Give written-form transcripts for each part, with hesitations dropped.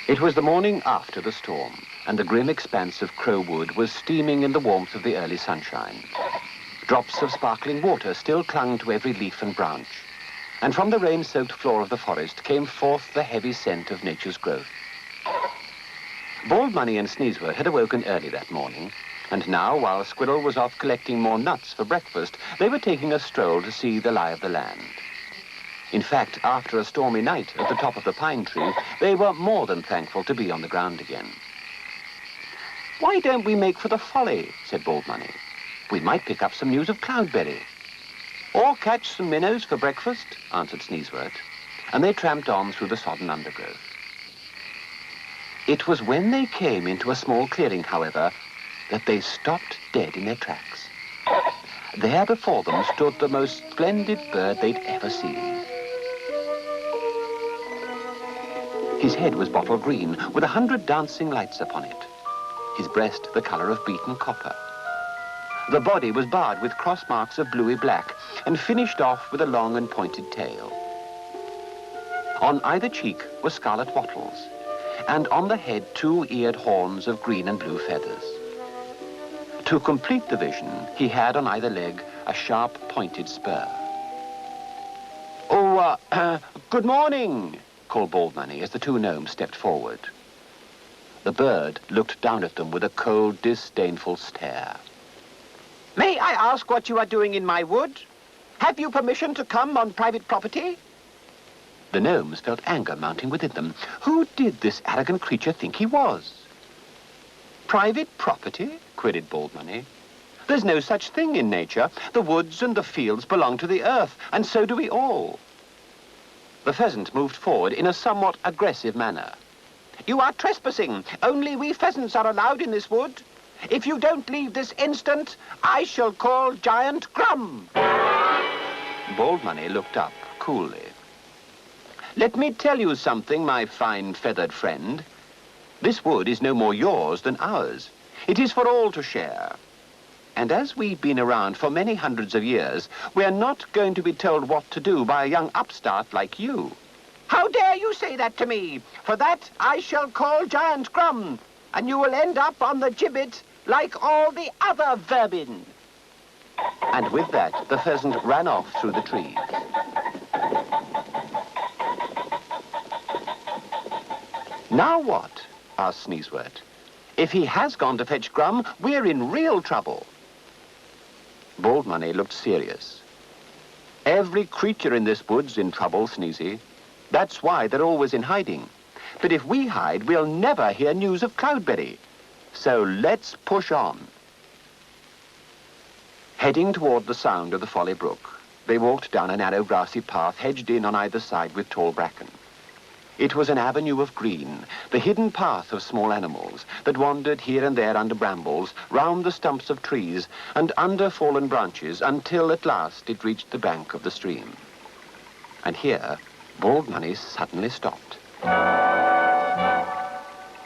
It was the morning after the storm, and the grim expanse of Crowwood was steaming in the warmth of the early sunshine. Drops of sparkling water still clung to every leaf and branch, and from the rain-soaked floor of the forest came forth the heavy scent of nature's growth. Baldmoney and Sneezewort had awoken early that morning, and now, while Squirrel was off collecting more nuts for breakfast, they were taking a stroll to see the lie of the land. In fact, after a stormy night at the top of the pine tree, they were more than thankful to be on the ground again. "Why don't we make for the folly?" said Baldmoney. "We might pick up some news of Cloudberry." "Or catch some minnows for breakfast," answered Sneezewort, and they tramped on through the sodden undergrowth. It was when they came into a small clearing, however, that they stopped dead in their tracks. There before them stood the most splendid bird they'd ever seen. His head was bottle green, with 100 dancing lights upon it. His breast the colour of beaten copper. The body was barred with cross marks of bluey black, and finished off with a long and pointed tail. On either cheek were scarlet wattles, and on the head 2-eared horns of green and blue feathers. To complete the vision, he had on either leg a sharp, pointed spur. Good morning," called Baldmoney as the two gnomes stepped forward. The bird looked down at them with a cold, disdainful stare. "May I ask what you are doing in my wood? Have you permission to come on private property?" The gnomes felt anger mounting within them. Who did this arrogant creature think he was? "Private property?" queried Baldmoney. "There's no such thing in nature. The woods and the fields belong to the earth, and so do we all." The pheasant moved forward in a somewhat aggressive manner. "You are trespassing. Only we pheasants are allowed in this wood. If you don't leave this instant, I shall call Giant Grum." Baldmoney looked up coolly. "Let me tell you something, my fine feathered friend. This wood is no more yours than ours. It is for all to share. And as we've been around for many hundreds of years, we're not going to be told what to do by a young upstart like you." "How dare you say that to me? For that I shall call Giant Grum, and you will end up on the gibbet like all the other vermin." And with that, the pheasant ran off through the trees. "Now what?" asked Sneezewort. "If he has gone to fetch Grum, we're in real trouble." Baldmoney looked serious. "Every creature in this wood's in trouble, Sneezy. That's why they're always in hiding. But if we hide, we'll never hear news of Cloudberry. So let's push on." Heading toward the sound of the Folly Brook, they walked down a narrow grassy path hedged in on either side with tall bracken. It was an avenue of green, the hidden path of small animals that wandered here and there under brambles, round the stumps of trees, and under fallen branches, until at last it reached the bank of the stream. And here, Baldmoney suddenly stopped.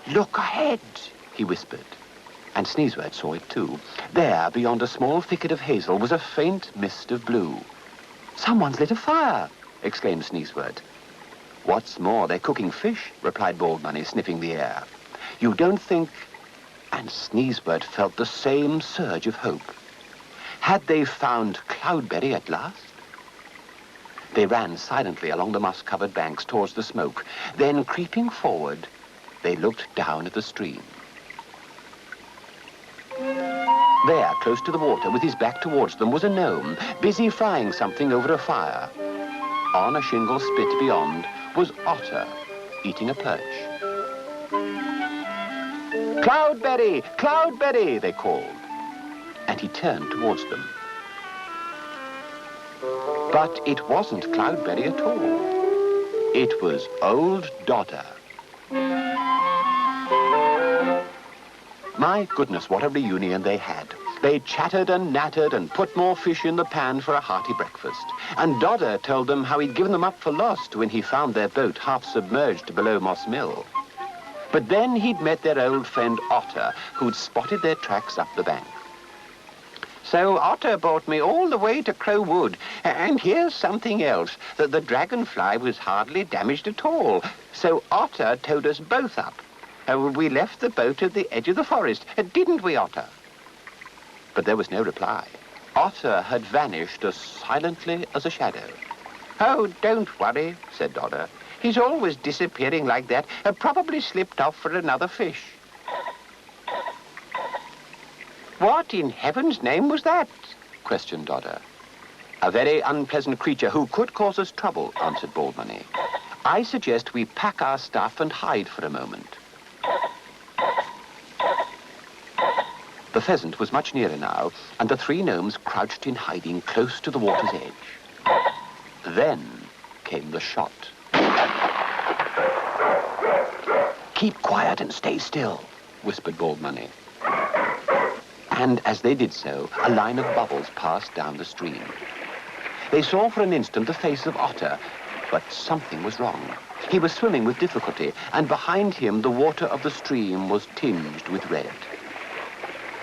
"Look ahead," he whispered, and Sneezewort saw it too. There, beyond a small thicket of hazel, was a faint mist of blue. "Someone's lit a fire," exclaimed Sneezewort. "What's more, they're cooking fish," replied Baldmoney, sniffing the air. "You don't think—" And Sneezewort felt the same surge of hope. Had they found Cloudberry at last? They ran silently along the moss-covered banks towards the smoke. Then, creeping forward, they looked down at the stream. There, close to the water, with his back towards them, was a gnome, busy frying something over a fire. On a shingle spit beyond was Otter, eating a perch. "Cloudberry! Cloudberry!" they called, and he turned towards them. But it wasn't Cloudberry at all. It was old Dodder. My goodness, what a reunion they had. They chattered and nattered and put more fish in the pan for a hearty breakfast. And Dodder told them how he'd given them up for lost when he found their boat half submerged below Moss Mill. But then he'd met their old friend Otter, who'd spotted their tracks up the bank. So Otter brought me all the way to Crow Wood. And here's something else, that the dragonfly was hardly damaged at all. So Otter towed us both up. We left the boat at the edge of the forest, didn't we, Otter? But there was no reply. Otter had vanished as silently as a shadow. Oh, don't worry, said Dodder. He's always disappearing like that, probably slipped off for another fish. What in heaven's name was that? Questioned Dodder. A very unpleasant creature who could cause us trouble, answered Baldmoney. I suggest we pack our stuff and hide for a moment. The pheasant was much nearer now, and the three gnomes crouched in hiding close to the water's edge. Then came the shot. Keep quiet and stay still, whispered Baldmoney. And as they did so, a line of bubbles passed down the stream. They saw for an instant the face of Otter, but something was wrong. He was swimming with difficulty, and behind him the water of the stream was tinged with red.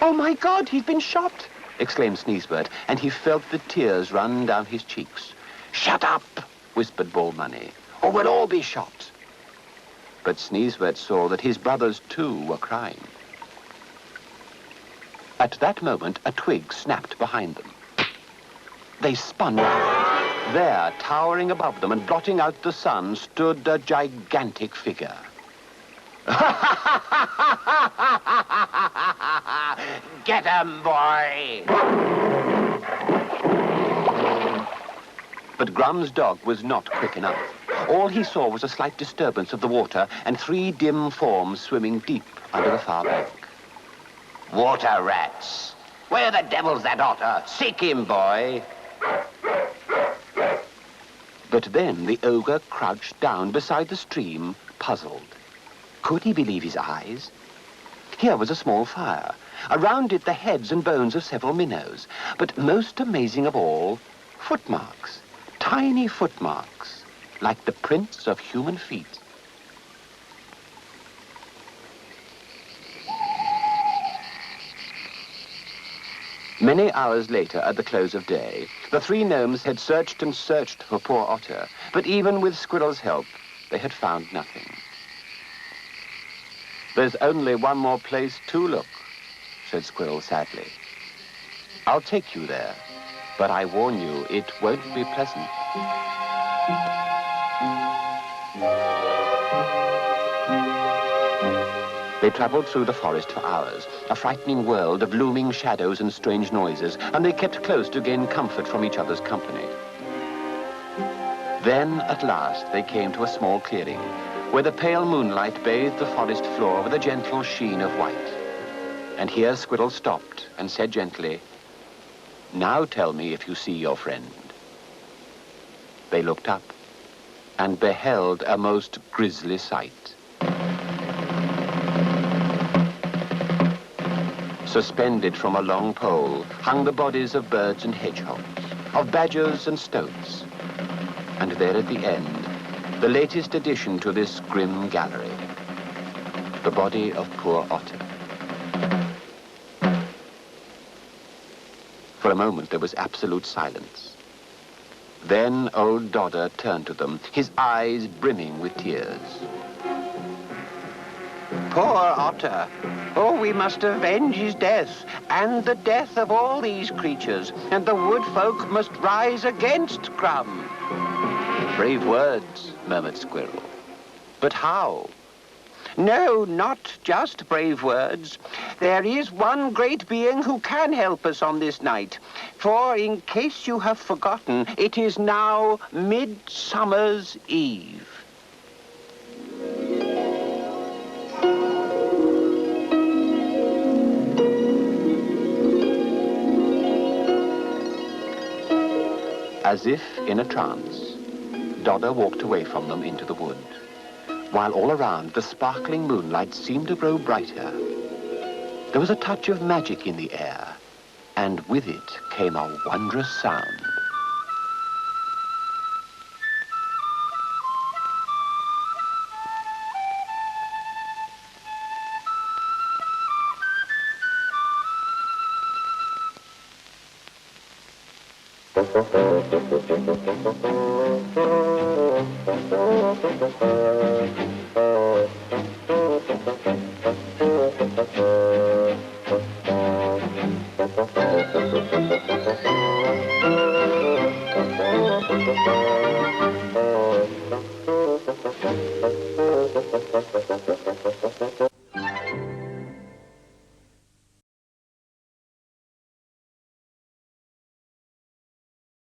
Oh, my God, he's been shot, exclaimed Sneezewort, and he felt the tears run down his cheeks. Shut up, whispered Baldmoney, or we'll all be shot. But Sneezewort saw that his brothers, too, were crying. At that moment, a twig snapped behind them. They spun round. There, towering above them and blotting out the sun, stood a gigantic figure. Get 'em, boy! But Grum's dog was not quick enough. All he saw was a slight disturbance of the water and three dim forms swimming deep under the far bank. Water rats! Where the devil's that Otter? Seek him, boy! But then the ogre crouched down beside the stream, puzzled. Could he believe his eyes? Here was a small fire. Around it the heads and bones of several minnows. But most amazing of all, footmarks. Tiny footmarks, like the prints of human feet. Many hours later, at the close of day, the three gnomes had searched and searched for poor Otter, but even with Squirrel's help, they had found nothing. There's only one more place to look, said Squirrel sadly. I'll take you there, but I warn you, it won't be pleasant. They traveled through the forest for hours, a frightening world of looming shadows and strange noises, and they kept close to gain comfort from each other's company. Then, at last, they came to a small clearing, where the pale moonlight bathed the forest floor with a gentle sheen of white. And here Squirrel stopped and said gently, "Now tell me if you see your friend." They looked up and beheld a most grisly sight. Suspended from a long pole hung the bodies of birds and hedgehogs, of badgers and stoats. And there at the end, the latest addition to this grim gallery, the body of poor Otter. For a moment there was absolute silence. Then old Dodder turned to them, his eyes brimming with tears. Poor Otter. Oh, we must avenge his death, and the death of all these creatures, and the wood folk must rise against Grum. Brave words, murmured Squirrel. But how? No, not just brave words. There is one great being who can help us on this night. For, in case you have forgotten, it is now Midsummer's Eve. As if in a trance, Dodder walked away from them into the wood, while all around the sparkling moonlight seemed to grow brighter. There was a touch of magic in the air, and with it came a wondrous sound.